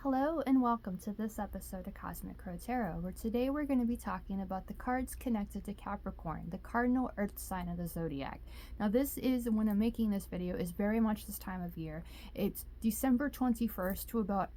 Hello and welcome to this episode of Cosmic Crow Tarot, where today we're going to be talking about the cards connected to Capricorn, the Cardinal Earth sign of the Zodiac. Now this is, when I'm making this video, is very much this time of year. It's December 21st to about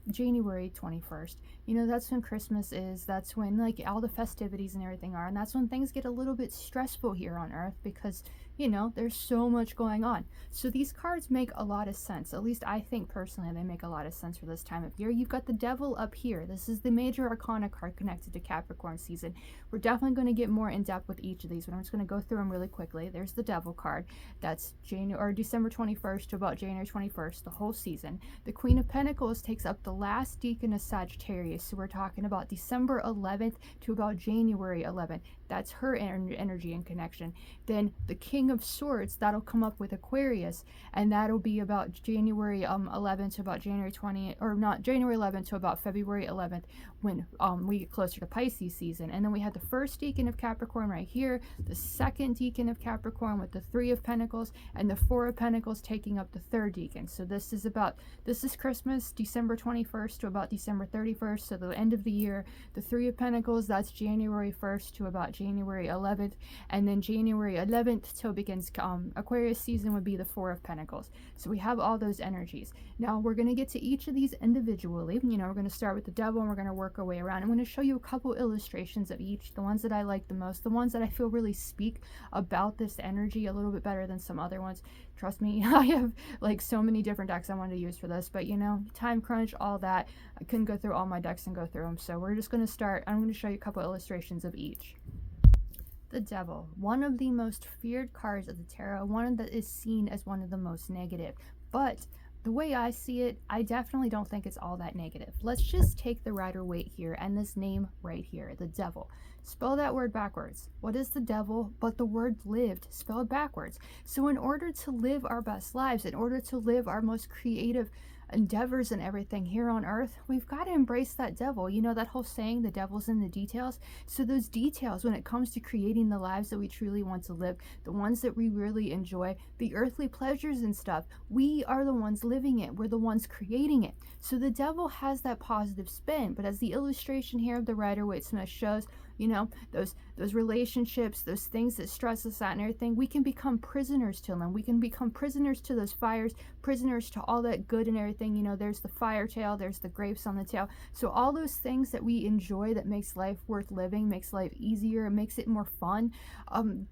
January 21st. You know, that's when Christmas is, that's when like all the festivities and everything are, and that's when things get a little bit stressful here on Earth because, you know, there's so much going on. So these cards make a lot of sense. At least I think personally they make a lot of sense for this time of year. You've got the Devil up here. This is the major arcana card connected to Capricorn season. We're definitely going to get more in depth with each of these, but I'm just going to go through them really quickly. There's the Devil card. That's December 21st to about January 21st, the whole season. The Queen of Pentacles takes up the last decan of Sagittarius. So we're talking about December 11th to about January 11th. That's her energy and connection. Then the King of Swords, that'll come up with Aquarius, and that'll be about January 11th to about January 20th, or not January 11th to about February 11th, when we get closer to Pisces season. And then we had the first decan of Capricorn right here, the second decan of Capricorn with the Three of Pentacles, and the Four of Pentacles taking up the third decan. So this is Christmas, December 21st to about December 31st, so the end of the year. The Three of Pentacles, that's January 1st to about January 11th, and then January 11th till begins Aquarius season would be the Four of Pentacles. So we have all those energies. Now we're going to get to each of these individually. You know, we're going to start with the Devil and we're going to work our way around. I'm going to show you a couple illustrations of each, the ones that I like the most, the ones that I feel really speak about this energy a little bit better than some other ones. Trust me, I have like so many different decks I wanted to use for this, but you know, time crunch, all that, I couldn't go through all my decks and go through them. So we're just going to start. I'm going to show you a couple illustrations of each. The Devil, one of the most feared cards of the tarot, one that is seen as one of the most negative. But the way I see it, I definitely don't think it's all that negative. Let's just take the Rider Waite here and this name right here, the Devil. Spell that word backwards. What is the devil but the word lived spelled backwards? So in order to live our best lives, in order to live our most creative endeavors and everything here on Earth, we've got to embrace that devil. You know that whole saying, the devil's in the details? So those details, when it comes to creating the lives that we truly want to live, the ones that we really enjoy, the earthly pleasures and stuff, we are the ones living it. We're the ones creating it. So the devil has that positive spin, but as the illustration here of the Rider Waite Smith shows, you know, those relationships, those things that stress us out and everything, we can become prisoners to them. We can become prisoners to those fires, prisoners to all that good and everything. You know, there's the fire tail, there's the grapes on the tail. So all those things that we enjoy that makes life worth living, makes life easier, makes it more fun,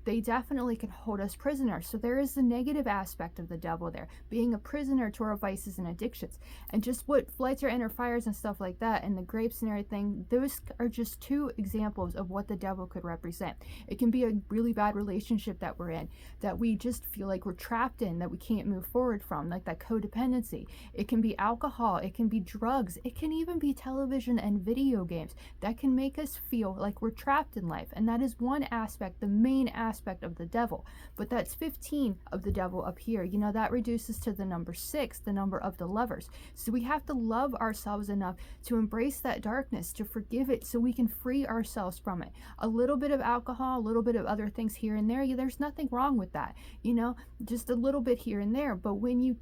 they definitely can hold us prisoners. So there is the negative aspect of the devil there, being a prisoner to our vices and addictions. And just what lights our inner fires and stuff like that, and the grapes and everything, those are just two examples of what the devil could represent. It can be a really bad relationship that we're in, that we just feel like we're trapped in, that we can't move forward from, like that codependency. It can be alcohol, it can be drugs, it can even be television and video games that can make us feel like we're trapped in life. And that is one aspect, the main aspect of the devil. But that's 15 of the devil up here. You know, that reduces to the number 6, the number of the lovers. So we have to love ourselves enough to embrace that darkness, to forgive it, so we can free ourselves from it. A little bit of alcohol, a little bit of other things here and there, there's nothing wrong with that, you know, just a little bit here and there. But when you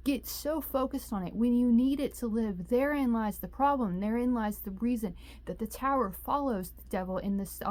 get so focused on it, when you need it to live, therein lies the problem. Therein lies the reason that the Tower follows the devil in this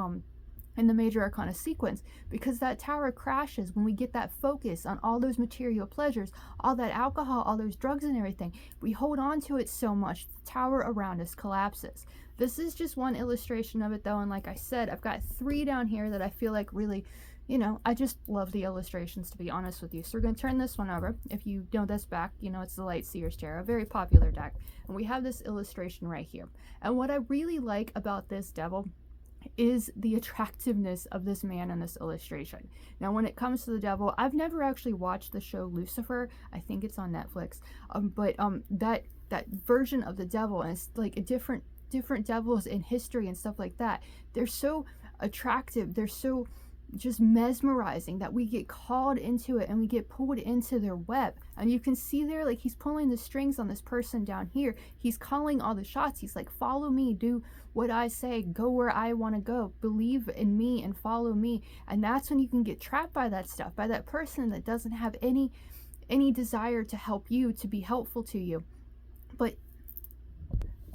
in the major arcana sequence, because that tower crashes when we get that focus on all those material pleasures, all that alcohol, all those drugs and everything. We hold on to it so much, the tower around us collapses. This is just one illustration of it though, and like I said, I've got 3 down here that I feel like really, you know, I just love the illustrations, to be honest with you. So we're going to turn this one over. If you know this back, you know it's the light Seers Tarot, a very popular deck. And we have this illustration right here. And what I really like about this devil is the attractiveness of this man in this illustration. Now when it comes to the devil, I've never actually watched the show Lucifer. I think it's on Netflix. But that version of the devil, and it's like a different devils in history and stuff like that. They're so attractive. They're so just mesmerizing that we get called into it and we get pulled into their web. And you can see there, like, he's pulling the strings on this person down here. He's calling all the shots. He's like, follow me, do what I say, go where I want to go, believe in me and follow me. And that's when you can get trapped by that stuff, by that person that doesn't have any desire to help you, to be helpful to you. But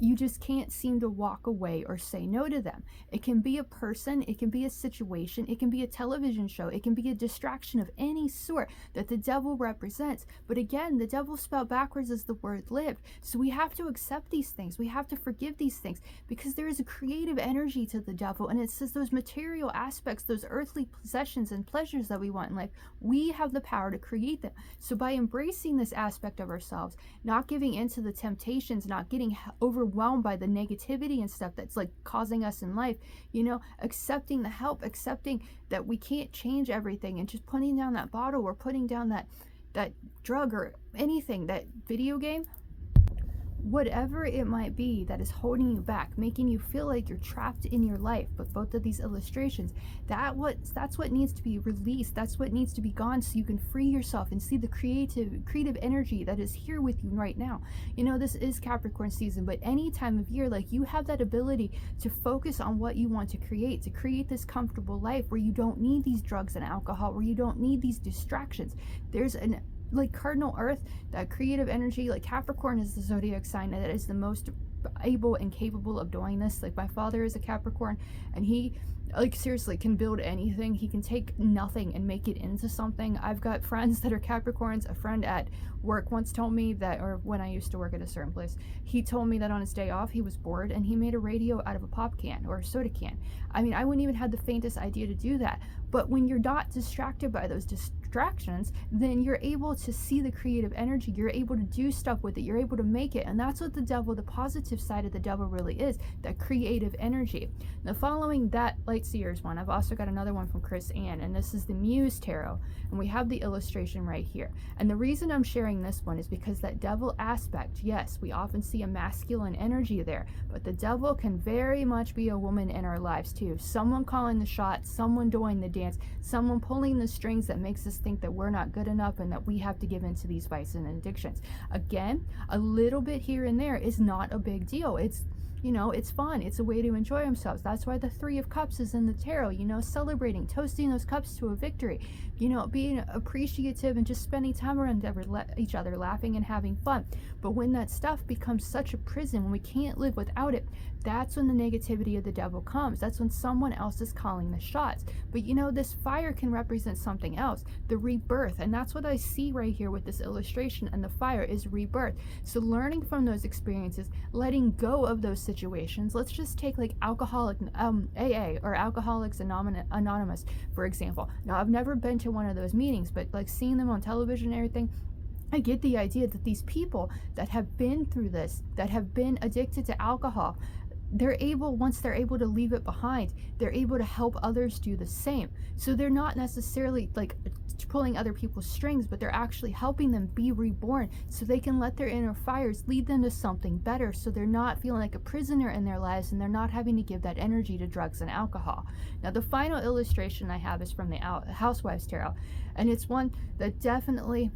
you just can't seem to walk away or say no to them. It can be a person, it can be a situation, it can be a television show, it can be a distraction of any sort that the devil represents. But again, the devil spelled backwards is the word lived. So we have to accept these things. We have to forgive these things, because there is a creative energy to the devil. And it says those material aspects, those earthly possessions and pleasures that we want in life, we have the power to create them. So by embracing this aspect of ourselves, not giving into the temptations, not getting overwhelmed by the negativity and stuff that's like causing us in life, you know, accepting the help, accepting that we can't change everything, and just putting down that bottle or putting down that drug or anything, that video game, whatever it might be that is holding you back, making you feel like you're trapped in your life. But both of these illustrations, that's what needs to be released. That's what needs to be gone, so you can free yourself and see the creative energy that is here with you right now. You know, this is Capricorn season, but any time of year, like, you have that ability to focus on what you want to create this comfortable life where you don't need these drugs and alcohol, where you don't need these distractions. There's an like Cardinal Earth, that creative energy. Like, Capricorn is the zodiac sign that is the most able and capable of doing this. Like, my father is a Capricorn, and he, like, seriously can build anything. He can take nothing and make it into something. I've got friends that are Capricorns. A friend at work once told me that, or when I used to work at a certain place, he told me that on his day off he was bored and he made a radio out of a pop can or a soda can. I mean, I wouldn't even have the faintest idea to do that. But when you're not distracted by those distractions, then you're able to see the creative energy. You're able to do stuff with it. You're able to make it. And that's what the devil, the positive side of the devil, really is, that creative energy. Now, following that light seers one, I've also got another one from Chris Ann, and this is the Muse Tarot, and we have the illustration right here. And the reason I'm sharing this one is because that devil aspect, yes, we often see a masculine energy there, but the devil can very much be a woman in our lives too. Someone calling the shots, someone doing the dance, someone pulling the strings that makes us think that we're not good enough and that we have to give into these vices and addictions. Again, a little bit here and there is not a big deal. It's, you know, it's fun. It's a way to enjoy themselves. That's why the Three of Cups is in the tarot, you know, celebrating, toasting those cups to a victory, you know, being appreciative and just spending time around each other, laughing and having fun. But when that stuff becomes such a prison, when we can't live without it, that's when the negativity of the devil comes. That's when someone else is calling the shots. But you know, this fire can represent something else, the rebirth. And that's what I see right here with this illustration, and the fire is rebirth. So learning from those experiences, letting go of those situations. Let's just take like alcoholic AA or Alcoholics Anonymous, for example. Now, I've never been to one of those meetings, but like seeing them on television and everything, I get the idea that these people that have been through this, that have been addicted to alcohol, they're able, once they're able to leave it behind, they're able to help others do the same. So they're not necessarily like pulling other people's strings, but they're actually helping them be reborn, so they can let their inner fires lead them to something better, so they're not feeling like a prisoner in their lives, and they're not having to give that energy to drugs and alcohol. Now, the final illustration I have is from the Housewives Tarot, and it's one that definitely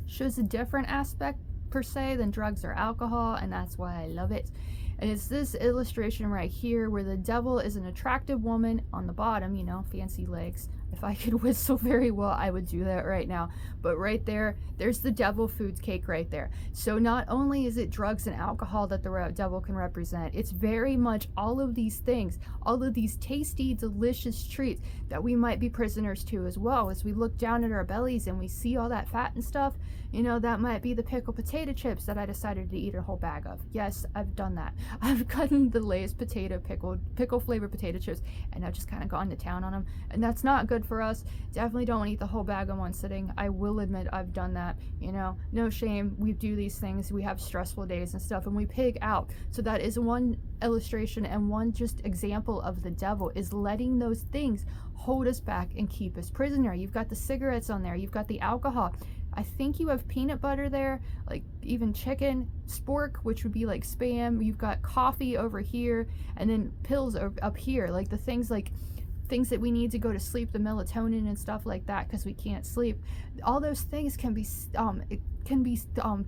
shows a different aspect per se than drugs or alcohol, and that's why I love it. And it's this illustration right here where the devil is an attractive woman on the bottom, you know, fancy legs. If I could whistle very well, I would do that right now. But right there, there's the devil food cake right there. So not only is it drugs and alcohol that the devil can represent, it's very much all of these things, all of these tasty, delicious treats that we might be prisoners to as well. As we look down at our bellies and we see all that fat and stuff, you know, that might be the pickled potato chips that I decided to eat a whole bag of. Yes, I've done that. I've gotten the Lay's pickle flavored potato chips, and I've just kind of gone to town on them, and that's not good for us. Definitely don't eat the whole bag in one sitting. I will admit I've done that, you know, no shame. We do these things. We have stressful days and stuff, and we pig out. So that is one illustration and one just example of the devil, is letting those things hold us back and keep us prisoner. You've got the cigarettes on there. You've got the alcohol. I think you have peanut butter there, like even chicken, spork, which would be like Spam. You've got coffee over here, and then pills are up here, like the things that we need to go to sleep, the melatonin and stuff like that, because we can't sleep. All those things can be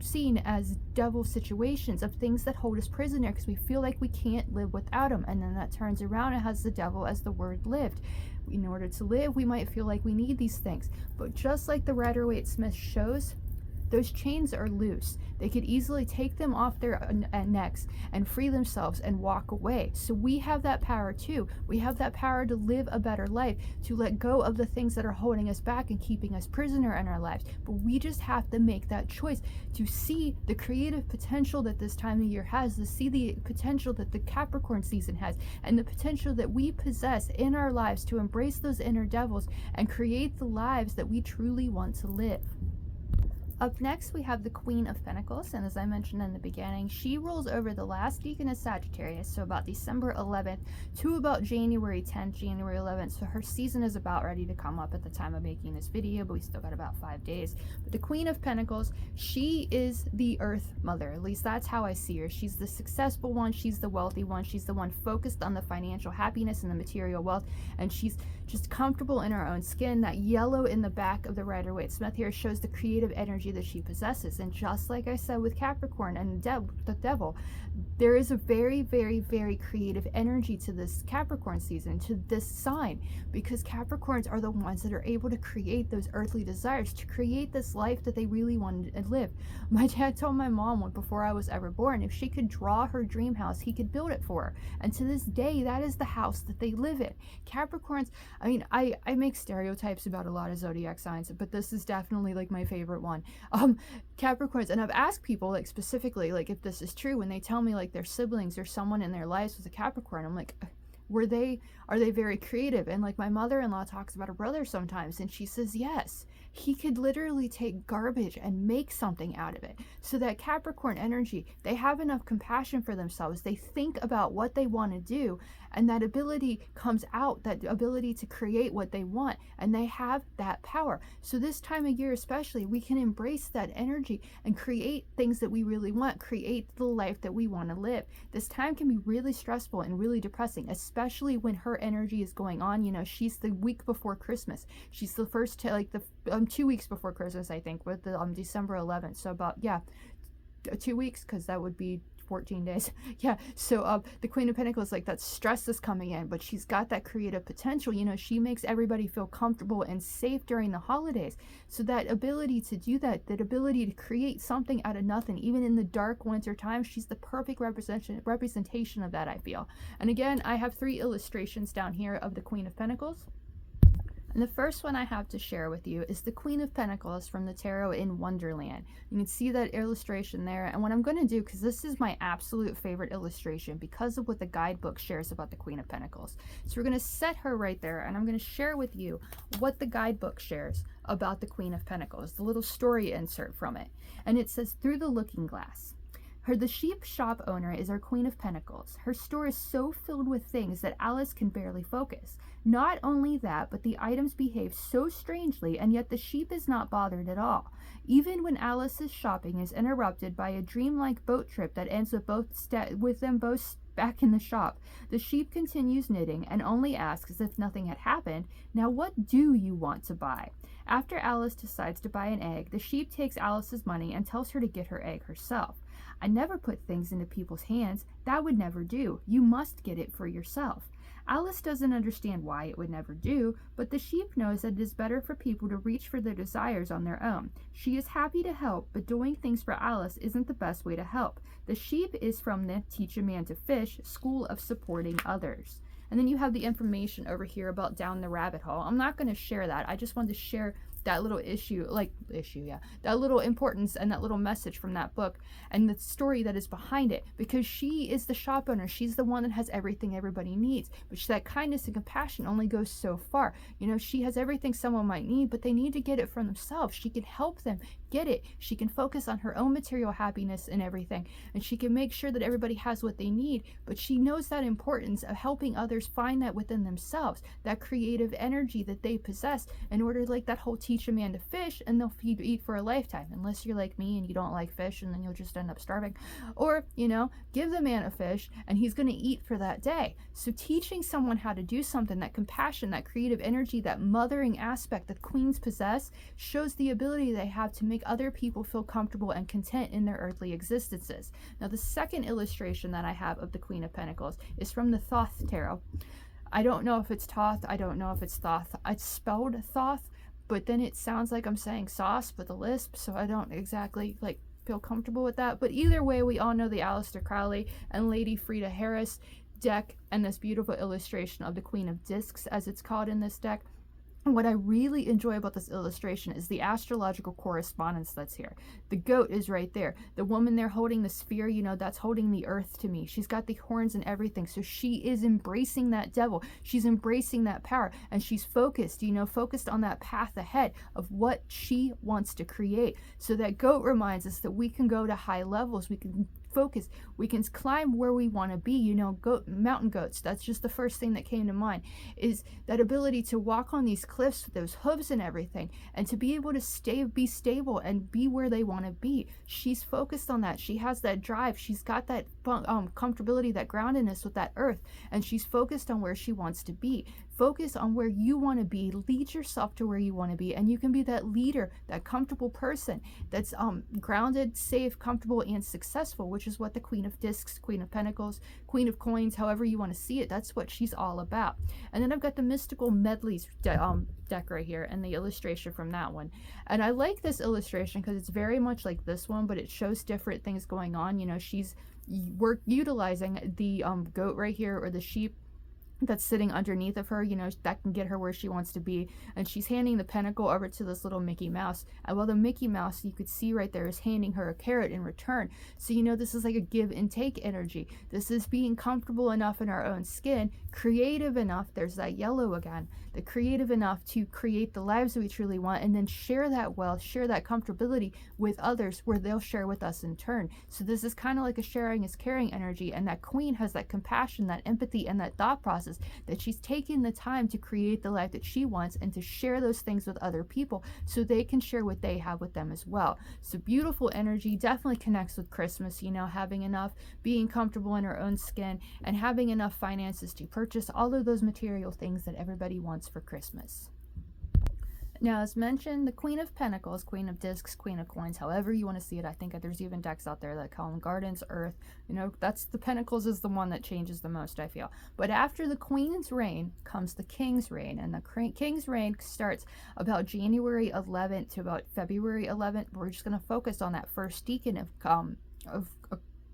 seen as devil situations, of things that hold us prisoner because we feel like we can't live without them. And then that turns around and has the devil as the word lived. In order to live, we might feel like we need these things. But just like the Rider-Waite-Smith shows, those chains are loose. They could easily take them off their necks and free themselves and walk away. So we have that power too. We have that power to live a better life, to let go of the things that are holding us back and keeping us prisoner in our lives. But we just have to make that choice to see the creative potential that this time of year has, to see the potential that the Capricorn season has, and the potential that we possess in our lives to embrace those inner devils and create the lives that we truly want to live. Up next, we have the Queen of Pentacles, and as I mentioned in the beginning, she rules over the last decan of Sagittarius, so about December 11th to about January 10th, January 11th, so her season is about ready to come up at the time of making this video, but we still got about 5 days. But the Queen of Pentacles, she is the Earth Mother, at least that's how I see her. She's the successful one, she's the wealthy one, she's the one focused on the financial happiness and the material wealth, and she's just comfortable in her own skin. That yellow in the back of the Rider-Waite-Smith here shows the creative energy that she possesses. And just like I said with Capricorn and the devil, there is a very, very, very creative energy to this Capricorn season, to this sign, because Capricorns are the ones that are able to create those earthly desires, to create this life that they really wanted to live. My dad told my mom before I was ever born, if she could draw her dream house, he could build it for her. And to this day, that is the house that they live in. Capricorns, I mean, I make stereotypes about a lot of zodiac signs, but this is definitely like my favorite one. Capricorns, and I've asked people like specifically like if this is true when they tell me like their siblings or someone in their lives was a Capricorn. I'm like, are they very creative? And like my mother-in-law talks about her brother sometimes, and she says yes, he could literally take garbage and make something out of it. So that Capricorn energy, they have enough compassion for themselves, they think about what they want to do, and that ability comes out, that ability to create what they want, and they have that power. So this time of year especially, we can embrace that energy and create things that we really want, create the life that we want to live. This time can be really stressful and really depressing, especially when her energy is going on. You know, she's the week before Christmas, she's the first to like the 2 weeks before Christmas, I think, with the December 11th, so about 2 weeks, because that would be 14 days. Yeah, so the Queen of Pentacles, like that stress is coming in, but she's got that creative potential. You know, she makes everybody feel comfortable and safe during the holidays. So that ability to do that, that ability to create something out of nothing, even in the dark winter time, she's the perfect representation of that, I feel. And again, I have 3 illustrations down here of the Queen of Pentacles. And the first one I have to share with you is the Queen of Pentacles from the Tarot in Wonderland. You can see that illustration there. And what I'm going to do, because this is my absolute favorite illustration because of what the guidebook shares about the Queen of Pentacles. So we're going to set her right there, and I'm going to share with you what the guidebook shares about the Queen of Pentacles, the little story insert from it. And it says, through the looking glass. The sheep shop owner is our Queen of Pentacles. Her store is so filled with things that Alice can barely focus. Not only that, but the items behave so strangely, and yet the sheep is not bothered at all. Even when Alice's shopping is interrupted by a dreamlike boat trip that ends with them both back in the shop, the sheep continues knitting and only asks as if nothing had happened, "Now what do you want to buy?" After Alice decides to buy an egg, the sheep takes Alice's money and tells her to get her egg herself. "I never put things into people's hands. That would never do. You must get it for yourself." Alice doesn't understand why it would never do, but the sheep knows that it is better for people to reach for their desires on their own. She is happy to help, but doing things for Alice isn't the best way to help. The sheep is from the Teach a Man to Fish school of supporting others. And then you have the information over here about down the rabbit hole. I'm not going to share that. I just wanted to share that little that little importance and that little message from that book and the story that is behind it, because she is the shop owner. She's the one that has everything everybody needs, but that kindness and compassion only goes so far. You know, she has everything someone might need, but they need to get it for themselves. She can help them get it. She can focus on her own material happiness and everything, and she can make sure that everybody has what they need, but she knows that importance of helping others find that within themselves, that creative energy that they possess, in order, like that whole teach a man to fish and they'll eat for a lifetime, unless you're like me and you don't like fish, and then you'll just end up starving. Or, you know, give the man a fish and he's going to eat for that day. So teaching someone how to do something, that compassion, that creative energy, that mothering aspect that queens possess, shows the ability they have to make other people feel comfortable and content in their earthly existences. Now, the second illustration that I have of the Queen of Pentacles is from the Thoth Tarot. I don't know if it's Thoth, I don't know if it's Thoth. It's spelled Thoth, but then it sounds like I'm saying sauce with a lisp, so I don't exactly like feel comfortable with that. But either way, we all know the Aleister Crowley and Lady Frida Harris deck and this beautiful illustration of the Queen of Discs, as it's called in this deck. What I really enjoy about this illustration is the astrological correspondence that's here. The goat is right there. The woman there holding the sphere, you know, that's holding the earth to me. She's got the horns and everything. So she is embracing that devil. She's embracing that power. And she's focused, you know, focused on that path ahead of what she wants to create. So that goat reminds us that we can go to high levels. We can focus, we can climb where we want to be, you know, mountain goats. That's just the first thing that came to mind, is that ability to walk on these cliffs with those hooves and everything, and to be able to be stable and be where they want to be. She's focused on that. She has that drive. She's got that comfortability, that groundedness with that earth, and she's focused on where she wants to be. Focus on where you want to be. Lead yourself to where you want to be, and you can be that leader, that comfortable person that's grounded, safe, comfortable, and successful, which is what the Queen of Discs, Queen of Pentacles, Queen of Coins, however you want to see it, that's what she's all about. And then I've got the mystical Medleys deck right here, and the illustration from that one. And I like this illustration because it's very much like this one, but it shows different things going on. You know, we're utilizing the goat right here, or the sheep that's sitting underneath of her, you know, that can get her where she wants to be. And she's handing the pentacle over to this little Mickey Mouse. And while the Mickey Mouse, you could see right there, is handing her a carrot in return. So, you know, this is like a give and take energy. This is being comfortable enough in our own skin, creative enough, there's that yellow again, the creative enough to create the lives that we truly want, and then share that wealth, share that comfortability with others, where they'll share with us in turn. So this is kind of like a sharing is caring energy. And that queen has that compassion, that empathy, and that thought process, that she's taking the time to create the life that she wants and to share those things with other people so they can share what they have with them as well. So beautiful energy, definitely connects with Christmas, you know, having enough, being comfortable in her own skin, and having enough finances to purchase all of those material things that everybody wants for Christmas. Now, as mentioned, the Queen of Pentacles, Queen of Discs, Queen of Coins, however you want to see it. I think there's even decks out there that call them Gardens, Earth. You know, that's the Pentacles is the one that changes the most, I feel. But after the Queen's reign comes the King's reign. And the King's reign starts about January 11th to about February 11th. We're just going to focus on that first decan of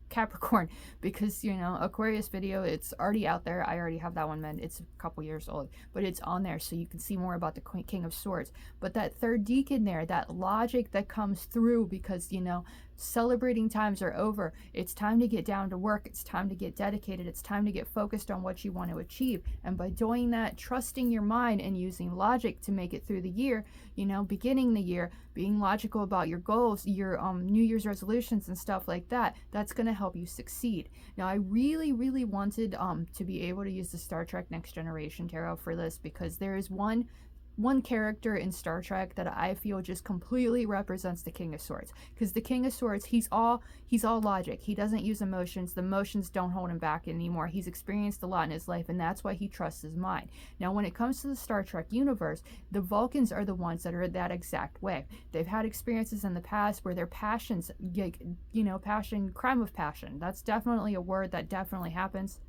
Capricorn, because, you know, Aquarius video, it's already out there. I already have that one, man. It's a couple years old, but it's on there so you can see more about the King of Swords. But that third decan there, that logic that comes through, because, you know, celebrating times are over. It's time to get down to work. It's time to get dedicated. It's time to get focused on what you want to achieve. And by doing that, trusting your mind and using logic to make it through the year, you know, beginning the year, being logical about your goals, your New Year's resolutions and stuff like that, that's going to help you succeed. Now, I really, really wanted to be able to use the Star Trek Next Generation Tarot for this, because there is one character in Star Trek that I feel just completely represents the King of Swords. Because the King of Swords, he's all logic. He doesn't use emotions. The emotions don't hold him back anymore. He's experienced a lot in his life, and that's why he trusts his mind. Now, when it comes to the Star Trek universe, the Vulcans are the ones that are that exact way. They've had experiences in the past where their passions, you know, crime of passion. That's definitely a word that definitely happens.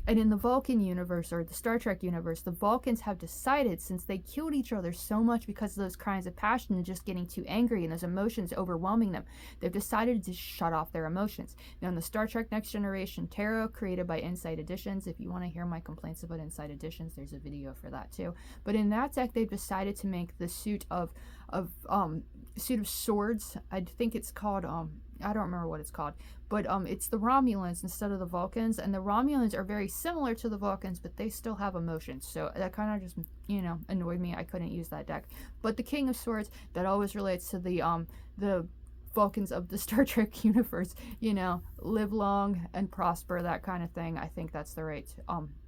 And in the Vulcan universe, or the Star Trek universe, the Vulcans have decided, since they killed each other so much because of those crimes of passion and just getting too angry and those emotions overwhelming them, they've decided to shut off their emotions. Now, in the Star Trek Next Generation Tarot, created by Insight Editions, if you want to hear my complaints about Insight Editions, there's a video for that too. But in that deck, they've decided to make the suit of swords. I think it's called I don't remember what it's called, but it's the Romulans instead of the Vulcans, and the Romulans are very similar to the Vulcans, but they still have emotions. So that kind of just, you know, annoyed me. I couldn't use that deck. But the King of Swords, that always relates to the Vulcans of the Star Trek universe, you know, live long and prosper, that kind of thing. I think that's the right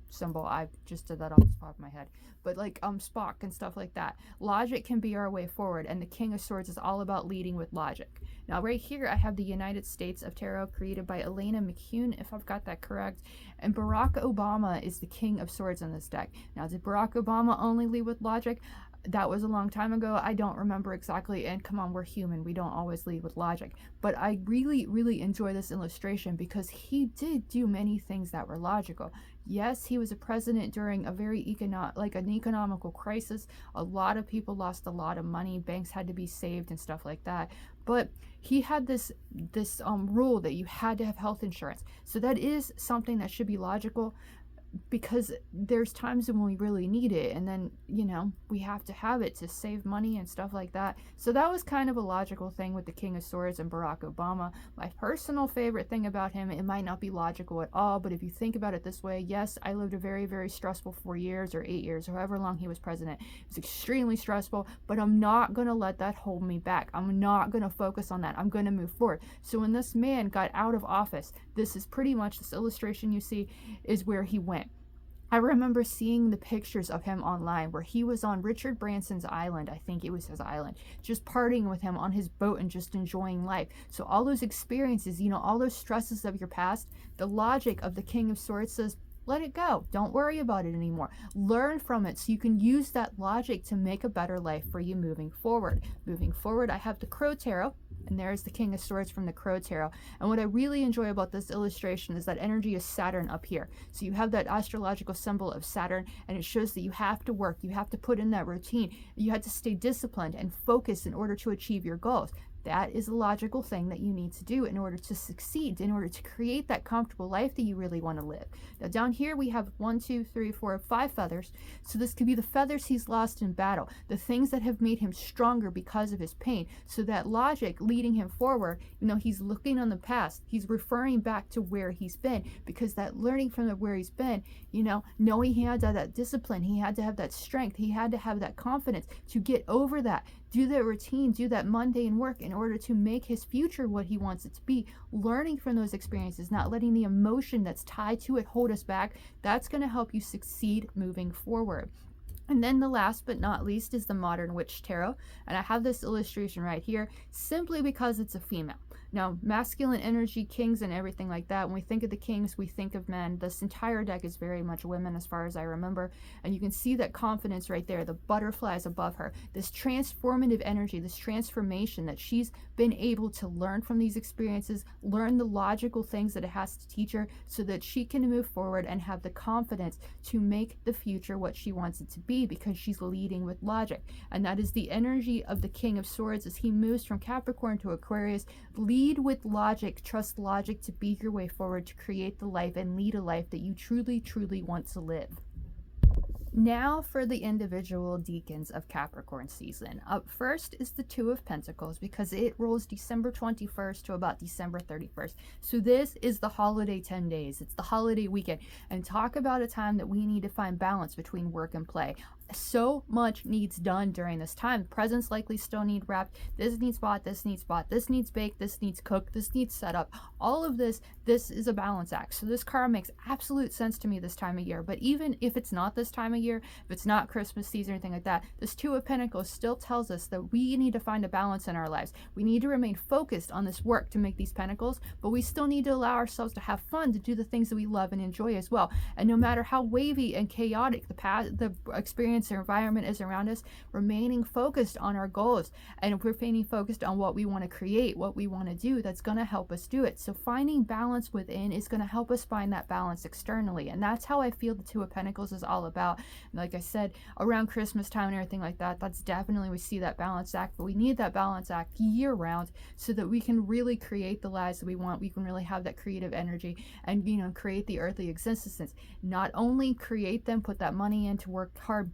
symbol. I just did that off the top of my head. But like Spock and stuff like that. Logic can be our way forward, and the King of Swords is all about leading with logic. Now, right here, I have the United States of Tarot, created by Elena McCune, if I've got that correct. And Barack Obama is the King of Swords in this deck. Now, did Barack Obama only lead with logic? that was a long time ago. I don't remember exactly, and come on, we're human, we don't always lead with logic. But I really enjoy this illustration because he did do many things that were logical. Yes, he was a president during a very an economical crisis. A lot of people lost a lot of money, banks had to be saved and stuff like that. But he had this rule that you had to have health insurance. So that is something that should be logical, because there's times when we really need it, and then, you know, we have to have it to save money and stuff like that. So that was kind of a logical thing with the King of Swords and Barack Obama. My personal favorite thing about him, it might not be logical at all, but if you think about it this way, yes, I lived a very stressful 4 years or 8 years, however long he was president. It was extremely stressful, but I'm not going to let that hold me back. I'm not going to focus on that. I'm going to move forward. So when this man got out of office, this is pretty much, this illustration you see is where he went. I remember seeing the pictures of him online where he was on Richard Branson's island, I think it was his island, just partying with him on his boat and just enjoying life. So all those experiences, you know, all those stresses of your past, the logic of the King of Swords says, let it go. Don't worry about it anymore. Learn from it so you can use that logic to make a better life for you moving forward. Moving forward, I have the Crow Tarot, and there's the King of Swords from the Crow Tarot. And what I really enjoy about this illustration is that energy is Saturn up here. So you have that astrological symbol of Saturn, and it shows that you have to work, you have to put in that routine, you have to stay disciplined and focused in order to achieve your goals. That is a logical thing that you need to do in order to succeed, in order to create that comfortable life that you really want to live. Now down here we have 1, 2, 3, 4, 5 feathers. So this could be the feathers he's lost in battle, the things that have made him stronger because of his pain. So that logic leading him forward, you know, he's looking on the past, he's referring back to where he's been, because that learning from where he's been, you know, knowing he had to have that discipline, he had to have that strength, he had to have that confidence to get over that, do that routine, do that mundane work in order to make his future what he wants it to be. Learning from those experiences, not letting the emotion that's tied to it hold us back, that's going to help you succeed moving forward. And then the last but not least is the Modern Witch Tarot. And I have this illustration right here simply because it's a female. Now, masculine energy, kings and everything like that, when we think of the kings, we think of men. This entire deck is very much women as far as I remember. And you can see that confidence right there, the butterflies above her, this transformative energy, this transformation that she's been able to learn from these experiences, learn the logical things that it has to teach her so that she can move forward and have the confidence to make the future what she wants it to be, because she's leading with logic. And that is the energy of the King of Swords as he moves from Capricorn to Aquarius. Lead with logic, trust logic to be your way forward to create the life and lead a life that you truly want to live. Now for the individual decans of Capricorn season. Up first is the Two of Pentacles, because it rolls December 21st to about December 31st. So this is the holiday 10 days. It's the holiday weekend. And talk about a time that we need to find balance between work and play. So much needs done during this time. Presents likely still need wrapped. This needs bought, this needs bought, this needs baked, this needs cooked, this needs set up. All of this is a balance act. So this card makes absolute sense to me this time of year. But even if it's not this time of year, if it's not Christmas season or anything like that, this Two of Pentacles still tells us that we need to find a balance in our lives. We need to remain focused on this work to make these pentacles, but we still need to allow ourselves to have fun, to do the things that we love and enjoy as well. And no matter how wavy and chaotic the experience or environment is around us, remaining focused on our goals, and if we're remaining focused on what we want to create, what we want to do, that's going to help us do it. So finding balance within is going to help us find that balance externally, and that's how I feel the Two of Pentacles is all about. And like I said, around Christmas time and everything like that, that's definitely, we see that balance act, but we need that balance act year round so that we can really create the lives that we want. We can really have that creative energy and, you know, create the earthly existence. Not only create them, put that money in to work hard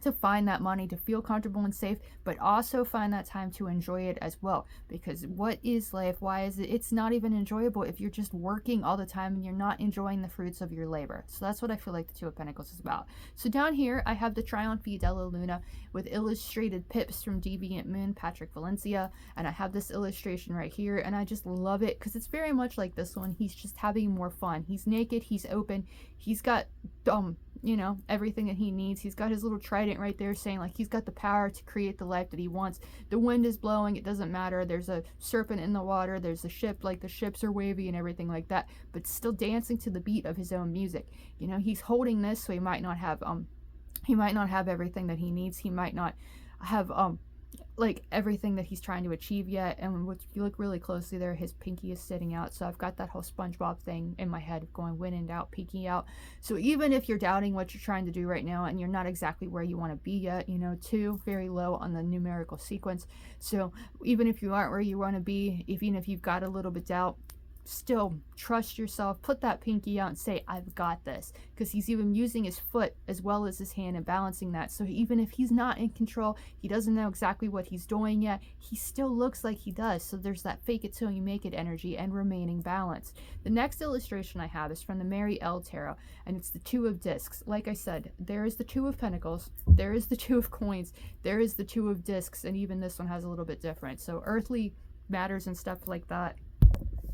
to find that money, to feel comfortable and safe, but also find that time to enjoy it as well. Because what is life? Why is it? It's not even enjoyable if you're just working all the time and you're not enjoying the fruits of your labor. So that's what I feel like the Two of Pentacles is about. So down here, I have the Trionfi Della Luna with illustrated pips from Deviant Moon, Patrick Valencia. And I have this illustration right here, and I just love it because it's very much like this one. He's just having more fun. He's naked, he's open, he's got you know, everything that he needs. He's got his little trident right there saying like he's got the power to create the life that he wants. The wind is blowing, it doesn't matter. There's a serpent in the water, there's a ship, like the ships are wavy and everything like that, but still dancing to the beat of his own music. You know, he's holding this so he might not have He might not have everything that he needs. He might not have like everything that he's trying to achieve yet. And if you look really closely there, his pinky is sitting out. So I've got that whole SpongeBob thing in my head of going win and out, peeking out. So even if you're doubting what you're trying to do right now and you're not exactly where you want to be yet, you know, 2, very low on the numerical sequence. So even if you aren't where you want to be, even if you've got a little bit doubt, still trust yourself, put that pinky out and say, I've got this. Because he's even using his foot as well as his hand and balancing that. So even if he's not in control, he doesn't know exactly what he's doing yet, he still looks like he does. So there's that fake it till you make it energy and remaining balanced. The next illustration I have is from the Mary L Tarot, and it's the 2 of Discs. Like I said, there is the 2 of Pentacles, there is the 2 of Coins, there is the 2 of Discs, and even this one has a little bit different. So earthly matters and stuff like that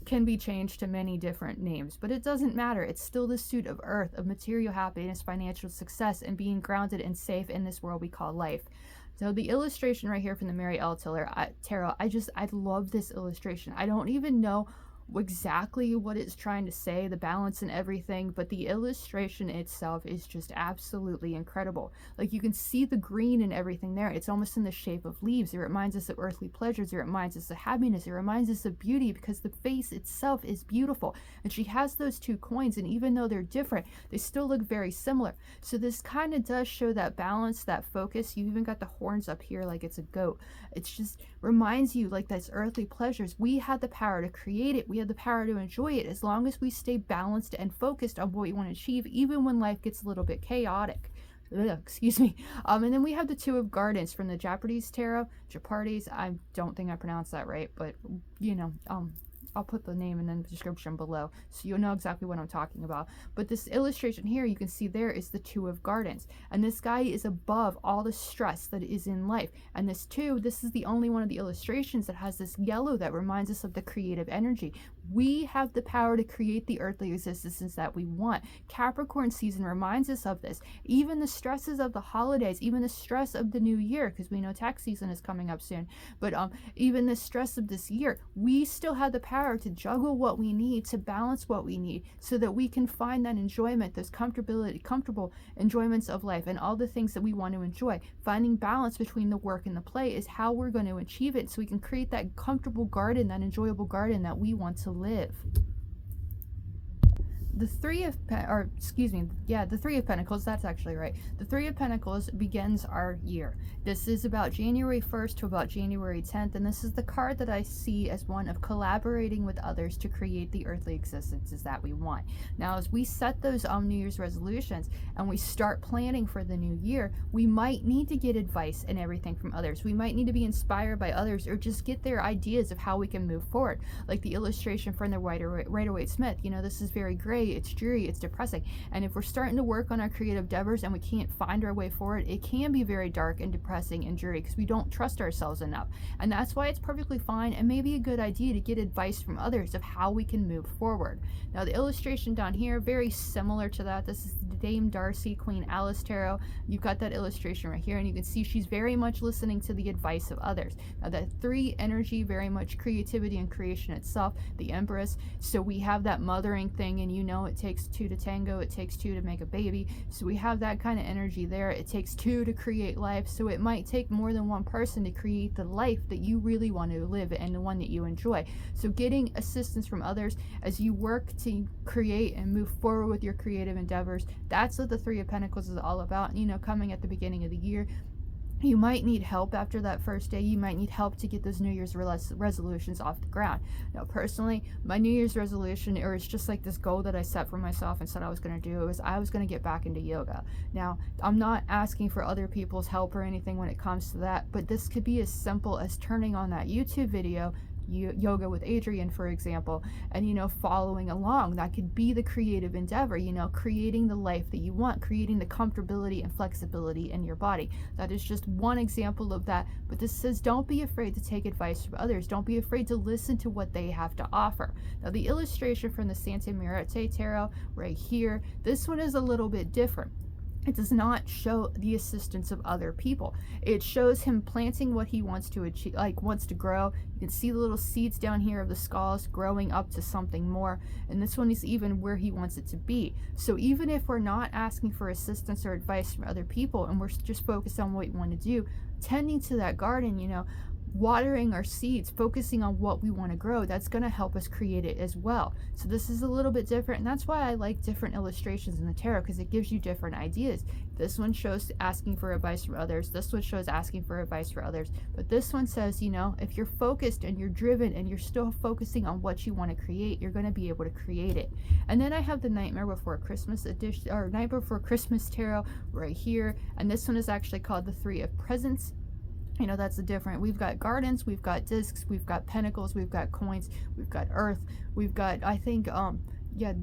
can be changed to many different names, but it doesn't matter. It's still the suit of earth, of material happiness, financial success, and being grounded and safe in this world we call life. So the illustration right here from the Mary L Tarot, I love this illustration. I don't even know exactly what it's trying to say, the balance and everything, but the illustration itself is just absolutely incredible. Like, you can see the green and everything there. It's almost in the shape of leaves. It reminds us of earthly pleasures. It reminds us of happiness. It reminds us of beauty, because the face itself is beautiful. And she has those 2 coins, and even though they're different, they still look very similar. So this kind of does show that balance, that focus. You even got the horns up here like it's a goat. It's just reminds you, like, that's earthly pleasures. We had the power to create it. We have the power to enjoy it, as long as we stay balanced and focused on what we want to achieve, even when life gets a little bit chaotic. Excuse me. And then we have the 2 of Gardens from the Japardize Tarot. Japardize, I don't think I pronounced that right, but you know, I'll put the name in the description below so you'll know exactly what I'm talking about. But this illustration here, you can see there is the 2 of Gardens, and this guy is above all the stress that is in life. And this 2, this is the only one of the illustrations that has this yellow that reminds us of the creative energy. We have the power to create the earthly existence that we want. Capricorn season reminds us of this. Even the stresses of the holidays, even the stress of the new year, because we know tax season is coming up soon, but even the stress of this year, we still have the power to juggle what we need, to balance what we need, so that we can find that enjoyment, those comfortable enjoyments of life, and all the things that we want to enjoy. Finding balance between the work and the play is how we're going to achieve it, so we can create that comfortable garden, that enjoyable garden that we want to live. The 3 of the 3 of Pentacles, that's actually right. The 3 of Pentacles begins our year. This is about January 1st to about January 10th, and this is the card that I see as one of collaborating with others to create the earthly existences that we want. Now, as we set those New Year's resolutions and we start planning for the new year, we might need to get advice and everything from others. We might need to be inspired by others, or just get their ideas of how we can move forward. Like the illustration from the Waite Smith, you know, this is very gray, it's dreary, it's depressing. And if we're starting to work on our creative endeavors and we can't find our way forward, it can be very dark and depressing and dreary, because we don't trust ourselves enough. And that's why it's perfectly fine and maybe a good idea to get advice from others of how we can move forward. Now, the illustration down here, very similar to that. This is the Dame Darcy, Queen Alice Tarot. You've got that illustration right here, and you can see she's very much listening to the advice of others. Now, that 3 energy, very much creativity and creation itself, the Empress. So we have that mothering thing, and you know, it takes 2 to tango, it takes 2 to make a baby. So we have that kind of energy there. It takes 2 to create life. So it might take more than one person to create the life that you really want to live and the one that you enjoy. So getting assistance from others as you work to create and move forward with your creative endeavors, that's what the 3 of Pentacles is all about. You know, coming at the beginning of the year, you might need help after that first day. You might need help to get those New Year's resolutions off the ground. Now, personally, my New Year's resolution, or it's just like this goal that I set for myself and said I was going to do, was I was going to get back into yoga. Now, I'm not asking for other people's help or anything when it comes to that, but this could be as simple as turning on that YouTube video, Yoga with Adrienne, for example, and, you know, following along. That could be the creative endeavor, you know, creating the life that you want, creating the comfortability and flexibility in your body. That is just one example of that. But this says, don't be afraid to take advice from others. Don't be afraid to listen to what they have to offer. Now, the illustration from the Meurte Tarot right here, this one is a little bit different. It does not show the assistance of other people. It shows him planting what he wants to achieve, like wants to grow. You can see the little seeds down here of the skulls growing up to something more. And this one is even where he wants it to be. So even if we're not asking for assistance or advice from other people, and we're just focused on what we want to do, tending to that garden, you know, watering our seeds, focusing on what we want to grow, that's going to help us create it as well. So this is a little bit different, and that's why I like different illustrations in the tarot, because it gives you different ideas. This one shows asking for advice from others, this one shows asking for advice for others, but this one says, you know, if you're focused and you're driven and you're still focusing on what you want to create, you're going to be able to create it. And then I have the Nightmare Before Christmas edition, or Night Before Christmas tarot right here, and this one is actually called the Three of Presents. You know, that's the different. We've got gardens, we've got discs, we've got pentacles, we've got coins, we've got earth, we've got, I think, yeah,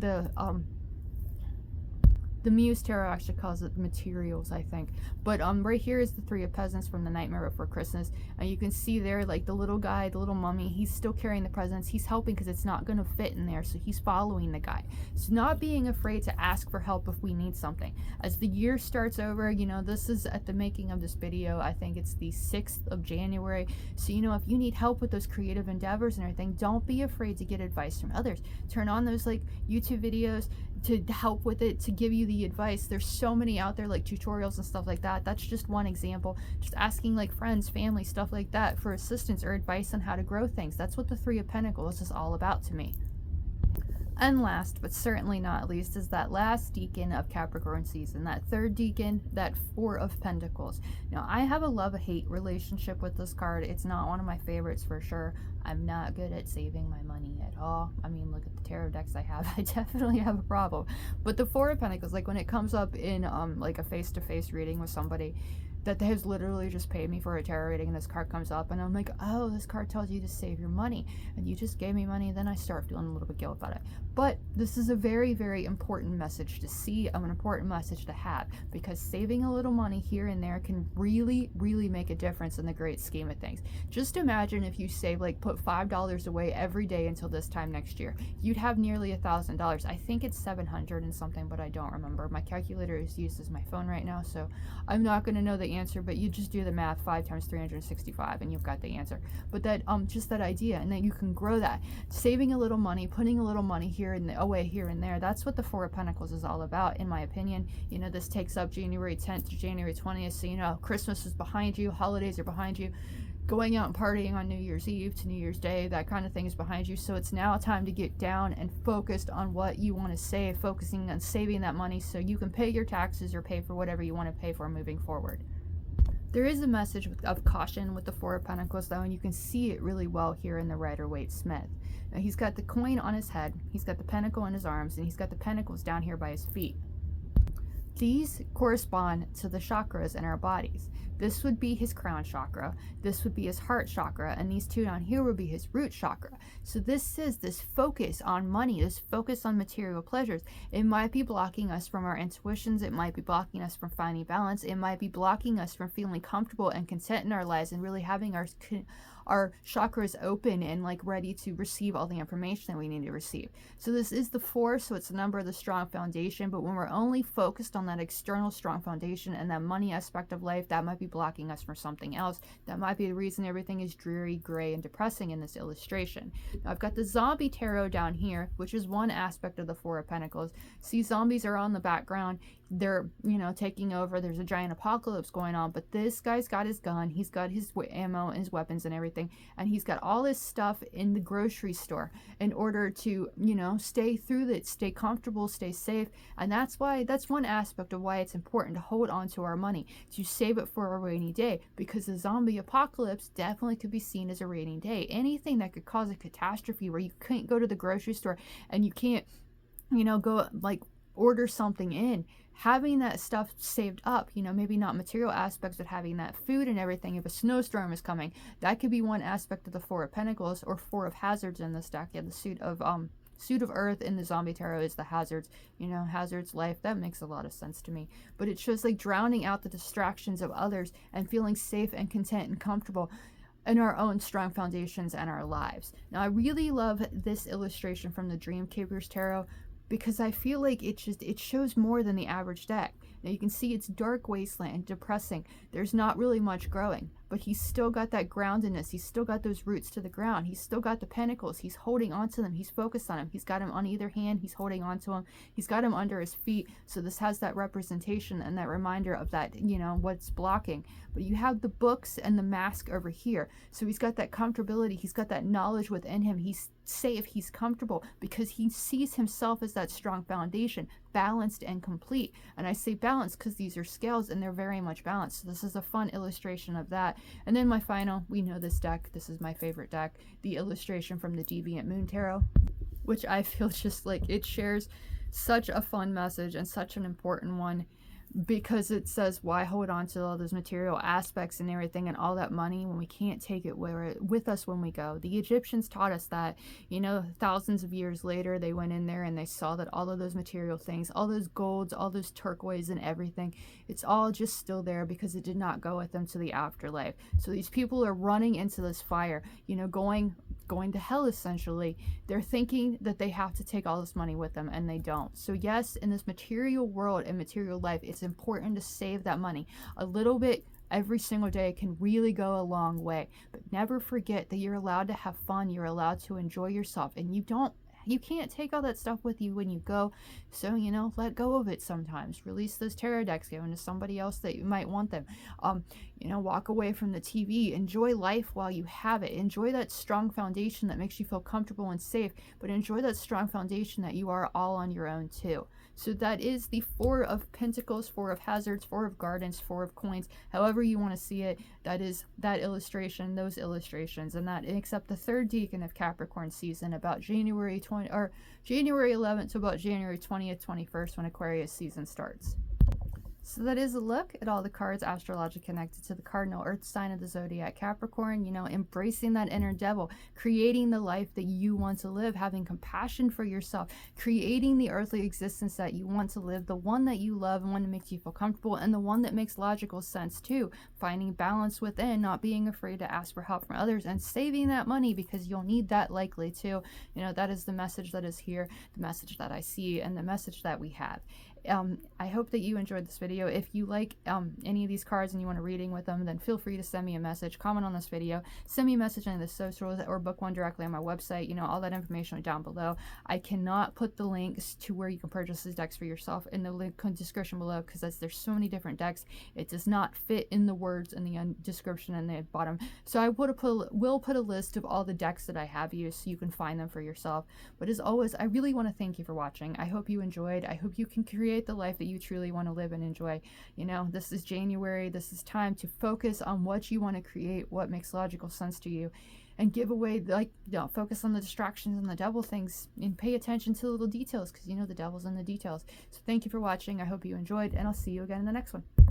the Muse Tarot actually calls it materials, I think. But right here is the Three of Presents from the Nightmare Before Christmas. And you can see there, like, the little guy, the little mummy, he's still carrying the presents. He's helping because it's not going to fit in there, so he's following the guy. So not being afraid to ask for help if we need something. As the year starts over, you know, this is at the making of this video. I think it's the 6th of January. So, you know, if you need help with those creative endeavors and everything, don't be afraid to get advice from others. Turn on those, like, YouTube videos to help with it, to give you the advice. There's so many out there, like tutorials and stuff like that. That's just one example. Just asking like friends, family, stuff like that for assistance or advice on how to grow things. That's what the Three of Pentacles is all about to me. And last, but certainly not least, is that last decan of Capricorn season, that third decan, that Four of Pentacles. Now, I have a love-hate relationship with this card. It's not one of my favorites for sure. I'm not good at saving my money at all. I mean, look at the tarot decks I have. I definitely have a problem. But the Four of Pentacles, like when it comes up in like a face-to-face reading with somebody that has literally just paid me for a tarot reading, and this card comes up and I'm like, oh, this card tells you to save your money and you just gave me money, then I start feeling a little bit guilt about it. But this is a very, very important message to see, an important message to have, because saving a little money here and there can really, really make a difference in the great scheme of things. Just imagine if you save, like, put $5 away every day until this time next year, you'd have nearly $1,000. I think it's 700 and something, but I don't remember. My calculator is used as my phone right now, so I'm not going to know the answer, but you just do the math. 5 times 365 and you've got the answer. But that just that idea, and that you can grow that, saving a little money, putting a little money here and away here and there. That's what the Four of Pentacles is all about, in my opinion. You know, this takes up January 10th to January 20th, so you know Christmas is behind you, holidays are behind you, going out and partying on New Year's Eve to New Year's Day, that kind of thing is behind you. So it's now time to get down and focused on what you want to save, focusing on saving that money so you can pay your taxes or pay for whatever you want to pay for moving forward. There is a message of caution with the Four of Pentacles, though, and you can see it really well here in the Rider-Waite Smith. Now, he's got the coin on his head, he's got the pentacle in his arms, and he's got the pentacles down here by his feet. These correspond to the chakras in our bodies. This would be his crown chakra, this would be his heart chakra, and these two down here would be his root chakra. So this is this focus on money, this focus on material pleasures. It might be blocking us from our intuitions, it might be blocking us from finding balance, it might be blocking us from feeling comfortable and content in our lives and really having our chakras open and like ready to receive all the information that we need to receive. So this is the 4, so it's the number of the strong foundation, but when we're only focused on that external strong foundation and that money aspect of life, that might be blocking us from something else. That might be the reason everything is dreary, gray, and depressing in this illustration. Now I've got the Zombie Tarot down here, which is one aspect of the Four of Pentacles. See, zombies are on the background, they're, you know, taking over, there's a giant apocalypse going on, but this guy's got his gun, he's got his ammo and his weapons and everything, and he's got all his stuff in the grocery store in order to, you know, stay through it, stay comfortable, stay safe. And that's one aspect of why it's important to hold on to our money, to save it for a rainy day, because the zombie apocalypse definitely could be seen as a rainy day. Anything that could cause a catastrophe where you can't go to the grocery store and you can't, you know, go like order something in, having that stuff saved up, you know, maybe not material aspects, but having that food and everything. If a snowstorm is coming, that could be one aspect of the Four of Pentacles, or Four of Hazards in this deck. Yeah, the suit of Earth in the Zombie Tarot is the hazards, you know, hazards, life. That makes a lot of sense to me. But it shows like drowning out the distractions of others and feeling safe and content and comfortable in our own strong foundations and our lives. Now, I really love this illustration from the Dreamkeepers Tarot. because I feel like it shows more than the average deck. Now you can see it's dark wasteland and depressing. There's not really much growing, but he's still got that groundedness. He's still got those roots to the ground. He's still got the pentacles. He's holding on to them. He's focused on them. He's got him on either hand. He's holding on to him. He's got him under his feet. So this has that representation and that reminder of that, you know, what's blocking. But you have the books and the mask over here. So he's got that comfortability. He's got that knowledge within him. He's safe. He's comfortable because he sees himself as that strong foundation, balanced and complete. And I say balanced because these are scales and they're very much balanced. So this is a fun illustration of that. And then my final, we know this deck. This is my favorite deck. The illustration from the Deviant Moon Tarot, which I feel just like it shares such a fun message and such an important one, because it says, why hold on to all those material aspects and everything and all that money when we can't take it with us when we go? The Egyptians taught us that, you know, thousands of years later, they went in there and they saw that all of those material things, all those golds, all those turquoise and everything, it's all just still there because it did not go with them to the afterlife. So these people are running into this fire, you know, going to hell essentially. They're thinking that they have to take all this money with them, and they don't. So yes, in this material world and material life, it's important to save that money a little bit. Every single day can really go a long way, but never forget that you're allowed to have fun. You're allowed to enjoy yourself, and you can't take all that stuff with you when you go. So, you know, let go of it sometimes. Release those tarot decks, give them to somebody else that you might want them. You know, walk away from the TV. Enjoy life while you have it. Enjoy that strong foundation that makes you feel comfortable and safe, but enjoy that strong foundation that you are all on your own too. So that is the Four of Pentacles, Four of Hazards, Four of Gardens, Four of Coins, however you want to see it. That is that illustration, those illustrations, and that except the third decan of Capricorn season, about January 11th to about January 20th, 21st, when Aquarius season starts. So that is a look at all the cards astrologically connected to the Cardinal Earth sign of the Zodiac, Capricorn. You know, embracing that inner devil, creating the life that you want to live, having compassion for yourself, creating the earthly existence that you want to live, the one that you love and one that makes you feel comfortable, and the one that makes logical sense too. Finding balance within, not being afraid to ask for help from others, and saving that money because you'll need that likely too. You know, that is the message that is here, the message that I see, and the message that we have. I hope that you enjoyed this video. If you like any of these cards and you want a reading with them, then feel free to send me a message, comment on this video, send me a message on the socials, or book one directly on my website. You know, all that information down below. I cannot put the links to where you can purchase these decks for yourself in the link description below, because there's so many different decks, it does not fit in the words in the description and the bottom. So I will put a list of all the decks that I have used so you can find them for yourself. But as always, I really want to thank you for watching. I hope you enjoyed. I hope you can create the life that you truly want to live and enjoy. You know, this is January. This is time to focus on what you want to create, what makes logical sense to you, and give away, like, don't focus on the distractions and the devil things, and pay attention to the little details, because you know the devil's in the details. So thank you for watching. I hope you enjoyed, and I'll see you again in the next one.